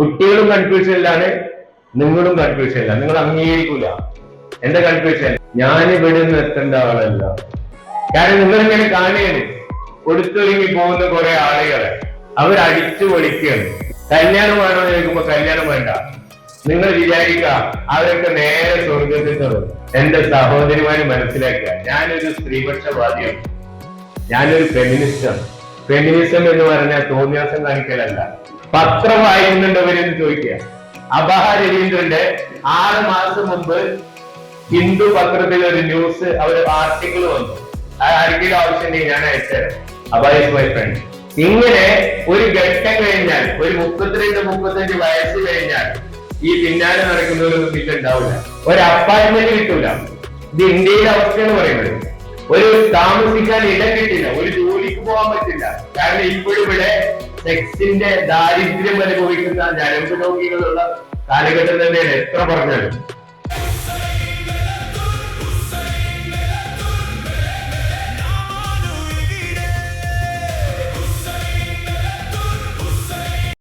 കുട്ടികളും കൺഫ്യൂഷനിലാണ്, നിങ്ങളും കൺഫ്യൂഷനില്ല. നിങ്ങൾ അംഗീകരിക്കൂല എന്റെ കൺഫ്യൂഷൻ. ഞാൻ ഇവിടെ നിന്ന് എത്തേണ്ട ആളല്ല. കാരണം നിങ്ങളിങ്ങനെ കാണുകയാണ് കൊടുത്തൊരുങ്ങി പോകുന്ന കുറെ ആളുകളെ അവരടിച്ചു പൊളിക്കുകയാണ്. കല്യാണം വേണോ എന്ന് ചോദിക്കുമ്പോ കല്യാണം വേണ്ട. നിങ്ങൾ വിചാരിക്കുക അവരൊക്കെ നേരെ സ്വർഗത്തിൽ തുടരും. എന്റെ സഹോദരിമാര് മനസ്സിലാക്കുക, ഞാനൊരു സ്ത്രീപക്ഷവാദിയാണ്, ഞാനൊരു ഫെമിനിസ്റ്റാണ്. ഫെമിനിസം എന്ന് പറഞ്ഞാൽ തോന്നിയാസം കാണിക്കലല്ല. പത്രം വായിക്കുന്നുണ്ടവരെന്ന് ചോദിക്കുക. അബാഹ രവീന്ദ്രന്റെ 6 മാസം മുമ്പ് ഹിന്ദു പത്രത്തിൽ ഒരു ന്യൂസ് ആർട്ടിക്കിൾ വന്നു. ആ ആർട്ടിക്കിൾ ആവശ്യമുണ്ടെങ്കിൽ ഞാൻ അയച്ചുതരാം. അബാഹ് മൈ ഫ്രണ്ട്. ഇങ്ങനെ ഒരു ഘട്ടം കഴിഞ്ഞാൽ, ഒരു 32-35 വയസ്സ് കഴിഞ്ഞാൽ ഈ പിന്നാലെ നടക്കുന്നവരൊന്നും പിന്നെ ഉണ്ടാവില്ല. ഒരു അപ്പാർട്ട്മെന്റ് കിട്ടൂല. ഇത് ഇന്ത്യയിലെ അവസ്ഥയാണ് പറയുന്നത്. ഒരു താമസിക്കാൻ ഇടം കിട്ടില്ല, ഒരു ജോലിക്ക് പോകാൻ പറ്റില്ല. കാരണം ഇപ്പോഴിവിടെ സെക്സിന്റെ ദാരിദ്ര്യം അനുഭവിക്കുന്ന ഞരമ്പ് രോഗികളുള്ള കാലഘട്ടം തന്നെയാണ് എത്ര പറഞ്ഞാലും.